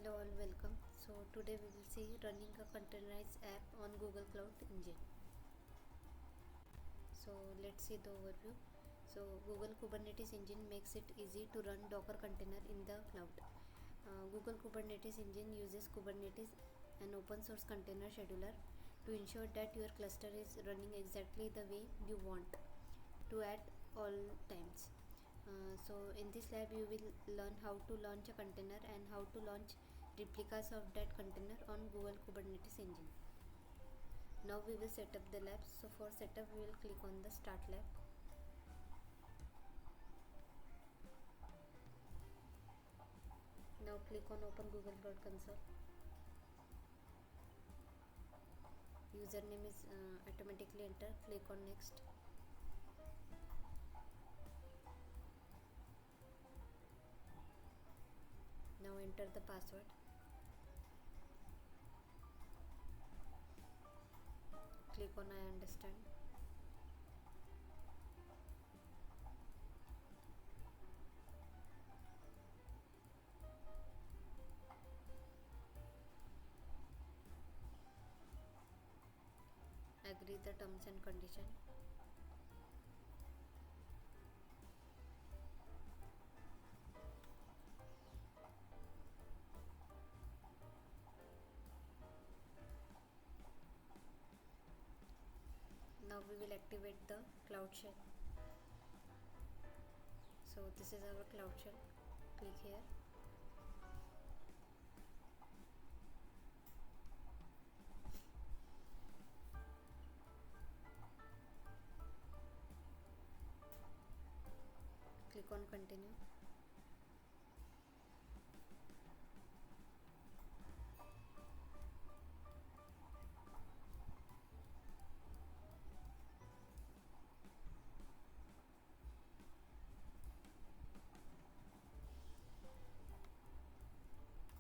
Hello all, welcome. So today we will see running a containerized app on Google Cloud Engine. So let's see the overview. So Google Kubernetes Engine makes it easy to run Docker container in the cloud. Google Kubernetes Engine uses Kubernetes, an open source container scheduler, to ensure that your cluster is running exactly the way you want to at all times. So in this lab you will learn how to launch a container and how to launch replicas of that container on Google Kubernetes Engine. Now we will set up the lab. So for setup we will click on the start lab. Now click on open Google Cloud Console. Username is automatically entered. Click on next. Now enter the password. Click on I understand. Agree the terms and condition. Now we will activate the Cloud Shell. So this is our Cloud Shell. Click here. Click on continue.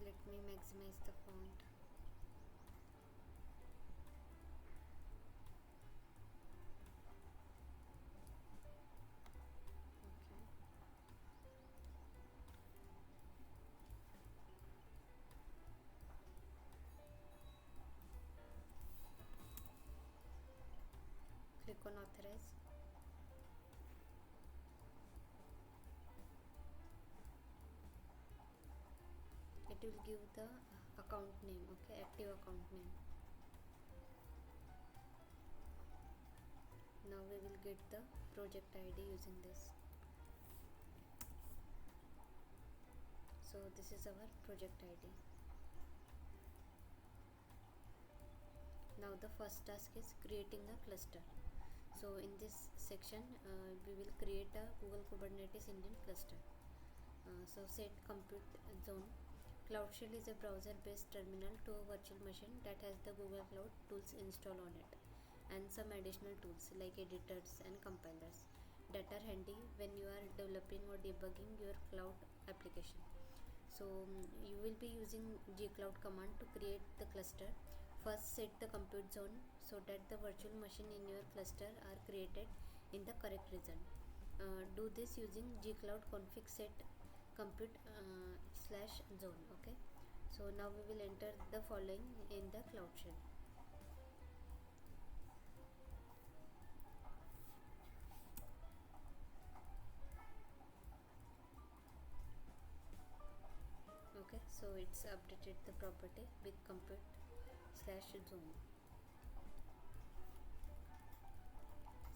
Let me maximize the font. Okay. Click on authorize. It will give the account name, okay, active account name. Now we will get the project ID using this. So this is our project ID. Now the first task is creating a cluster. So in this section we will create a Google Kubernetes Engine cluster. So set compute zone. Cloud Shell is a browser-based terminal to a virtual machine that has the Google Cloud tools installed on it, and some additional tools like editors and compilers that are handy when you are developing or debugging your cloud application. So you will be using gcloud command to create the cluster. First set the compute zone so that the virtual machine in your cluster are created in the correct region. Do this using gcloud config set compute /zone. Okay, so now we will enter the following in the Cloud Shell. Okay, so it's updated the property with compute /zone.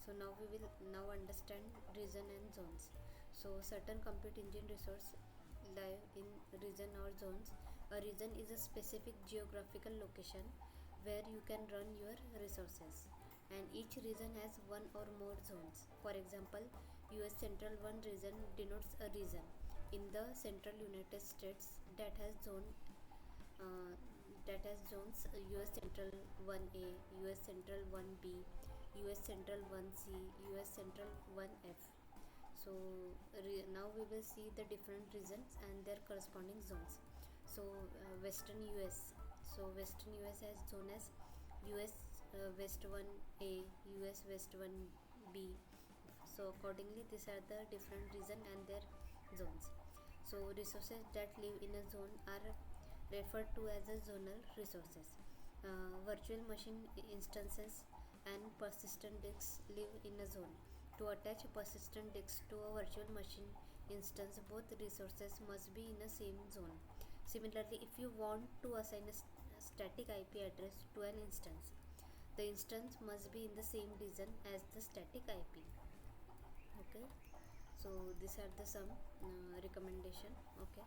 So now we will understand region and zones. So certain compute engine resource live in region or zones. A region is a specific geographical location where you can run your resources, and each region has one or more zones. For example, US Central 1 region denotes a region in the central United States that has zones US Central 1A, US Central 1B, US Central 1C, US Central 1F. So now we will see the different regions and their corresponding zones. So Western US. So Western US has zone as US West 1A, US West 1B. So accordingly these are the different region and their zones. So resources that live in a zone are referred to as a zonal resources. Virtual machine instances and persistent disks live in a zone. To attach a persistent disk to a virtual machine instance, both resources must be in the same zone. Similarly, if you want to assign a static IP address to an instance, the instance must be in the same region as the static IP. Okay, so these are the some recommendation. Okay,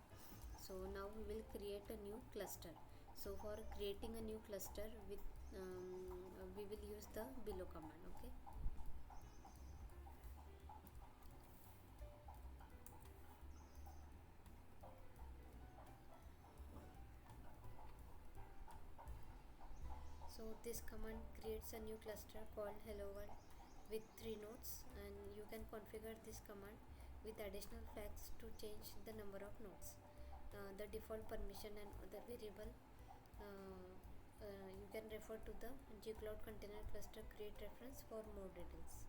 so now we will create a new cluster. So for creating a new cluster with we will use the below command. Okay, so this command creates a new cluster called hello world with 3 nodes, and you can configure this command with additional flags to change the number of nodes, the default permission and other variable. You can refer to the gcloud container cluster create reference for more details.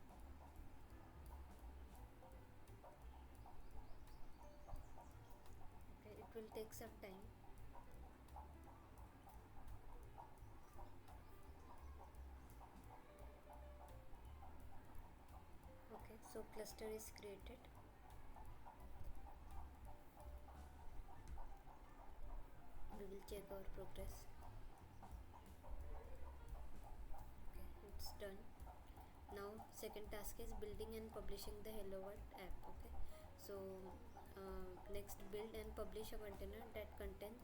Okay, it will take some time. Okay, so cluster is created. We will check our progress. Okay, it's done. Now second task is building and publishing the hello world app. Okay, so next build and publish a container that contain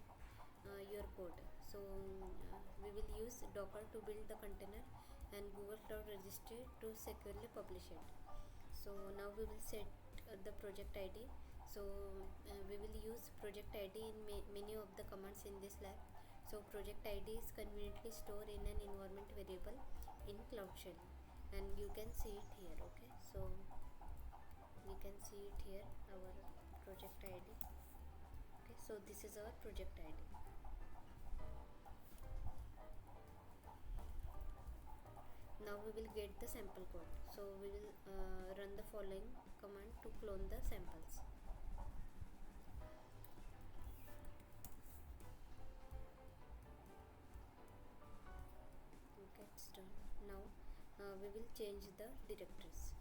your code. So we will use docker to build the container and google cloud registry to securely publish it. So now we will set the project id. So we will use project id in many of the commands in this lab. So project id is conveniently stored in an environment variable in cloud shell, and you can see it here. Okay, so we can see it here, our project id. Okay, so this is our project id. Now we will get the sample code. So we will run the following command to clone the samples. Okay, it's done. Now we will change the directories.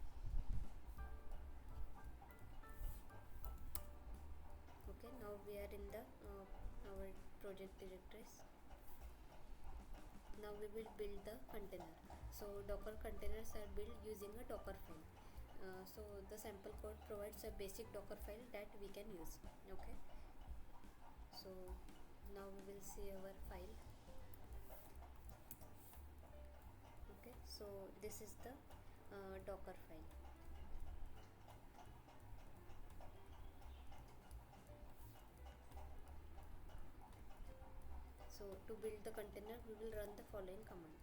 Okay, now we are in the our project directories. Now we will build the container. So docker containers are built using a docker file. So the sample code provides a basic docker file that we can use. Okay, so now we will see our file. Okay, so this is the docker file. So to build the container, we will run the following command.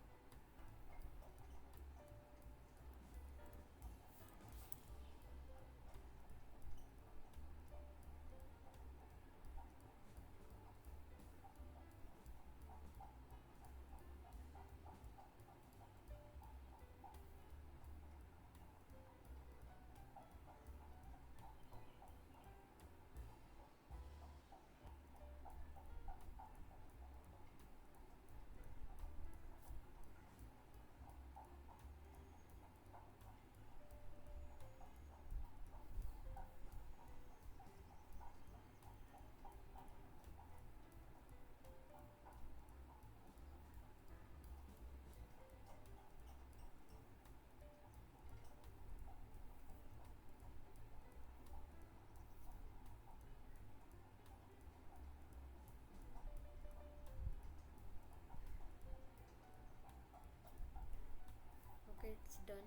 Okay, it's done.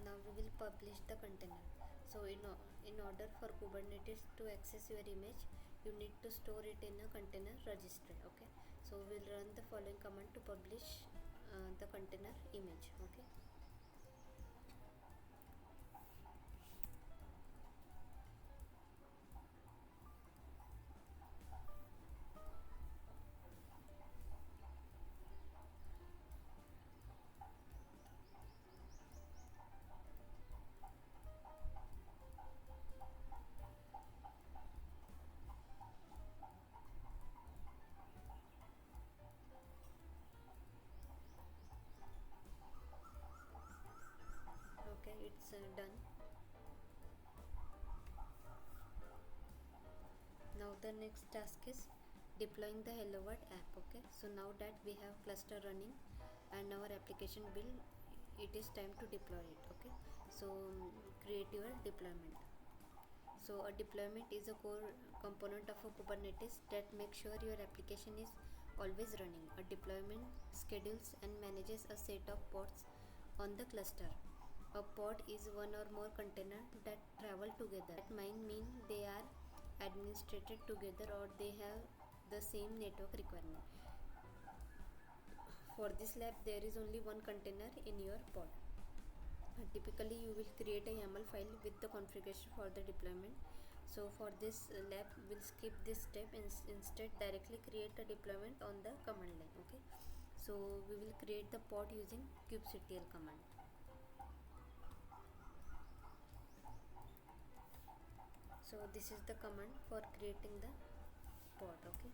Now we will publish the container. So in order for Kubernetes to access your image, you need to store it in a container registry. Okay, so we'll run the following command to publish the container image. Okay, done. Now the next task is deploying the hello world app. Okay, so now that we have cluster running and our application build, it is time to deploy it. Okay, so create your deployment. So a deployment is a core component of a Kubernetes that makes sure your application is always running. A deployment schedules and manages a set of pods on the cluster. A pod is one or more containers that travel together. That might mean they are administrated together or they have the same network requirement. For this lab, there is only one container in your pod. Typically, you will create a YAML file with the configuration for the deployment. So for this lab, we'll skip this step and instead directly create a deployment on the command line. Okay, so we will create the pod using kubectl command. So this is the command for creating the pod. Okay,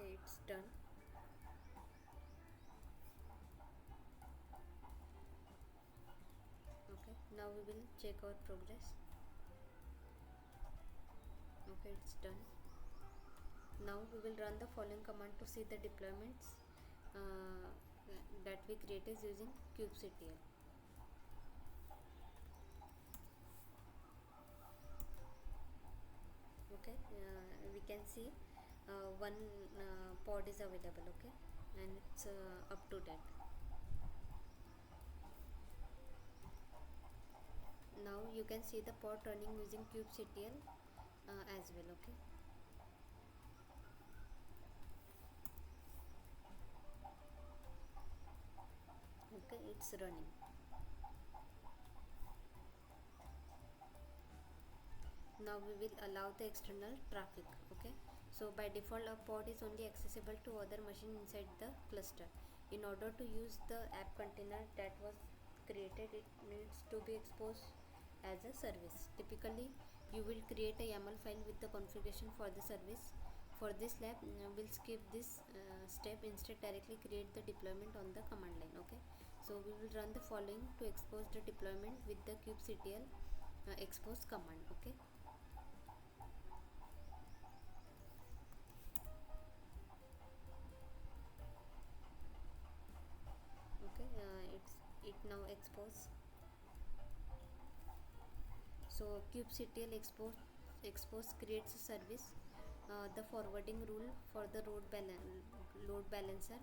it's done. Okay, now we will check our progress. Okay, it's done. Now we will run the following command to see the deployments that we created using kubectl. Okay, we can see one pod is available. Okay, and it's up to date. Now you can see the pod running using kubectl as well. Okay, it's running. Now we will allow the external traffic. Okay, so by default a pod is only accessible to other machine inside the cluster. In order to use the app container that was created, it needs to be exposed as a service. Typically you will create a YAML file with the configuration for the service. For this lab, we'll skip this step, instead directly create the deployment on the command line. Okay, so we will run the following to expose the deployment with the kubectl expose command. Okay, it now expose. So kubectl expose creates a service, the forwarding rule for the load balancer,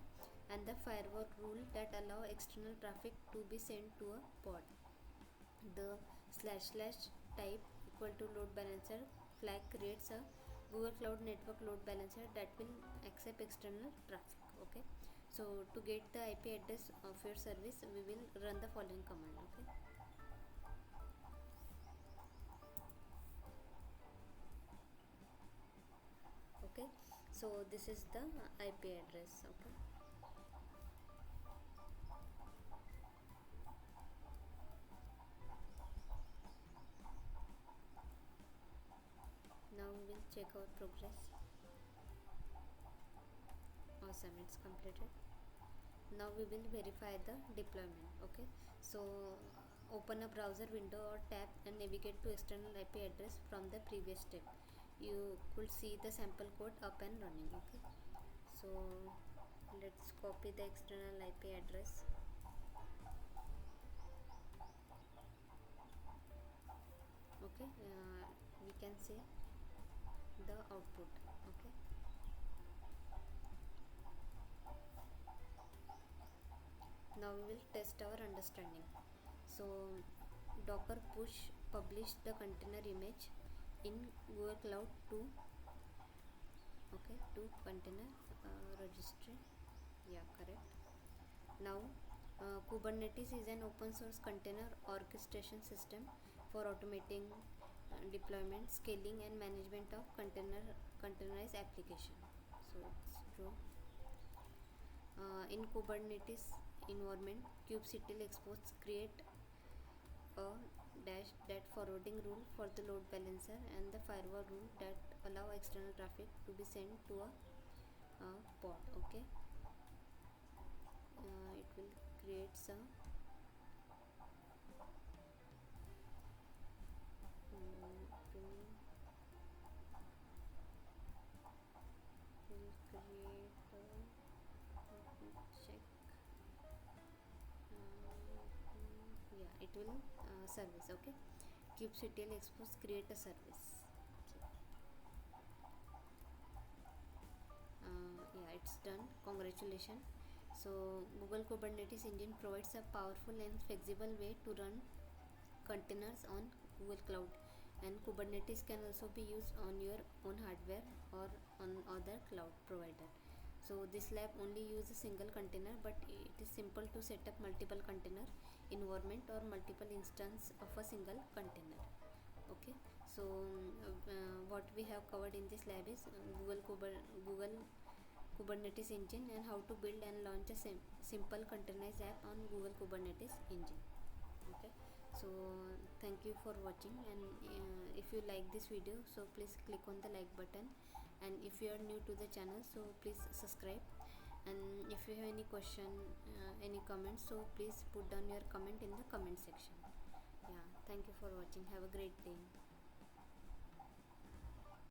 and the firewall rule that allow external traffic to be sent to a pod. The / type equal to load balancer flag creates a Google Cloud Network load balancer that will accept external traffic. Okay, so to get the IP address of your service, we will run the following command. Okay, so this is the IP address. Okay, now we will check our progress. Awesome, it's completed. Now we will verify the deployment. Okay, so open a browser window or tab and navigate to external IP address from the previous step. You could see the sample code up and running. Okay, so let's copy the external IP address. Okay, we can see the output. Okay, now we will test our understanding. So docker push publish the container image in Google Cloud to container registry. Yeah, correct. Now Kubernetes is an open source container orchestration system for automating deployment, scaling and management of containerized application. So it's true. In Kubernetes environment, kubectl expose create a dash that forwarding rule for the load balancer and the firewall rule that allow external traffic to be sent to a pod. Okay, it will create some will create let me check. Yeah, it will service. Okay, kubectl expose create a service. Yeah, it's done. Congratulations. So Google Kubernetes engine provides a powerful and flexible way to run containers on Google Cloud, and Kubernetes can also be used on your own hardware or on other cloud provider. So this lab only uses a single container, but it is simple to set up multiple container environment or multiple instance of a single container. Okay, so what we have covered in this lab is Google Kubernetes engine and how to build and launch a simple containerized app on Google Kubernetes engine. Okay, so thank you for watching, and if you like this video, so please click on the like button, and if you are new to the channel, so please subscribe, and if you have any question, any comments, so please put down your comment in the comment section. Yeah, thank you for watching. Have a great day.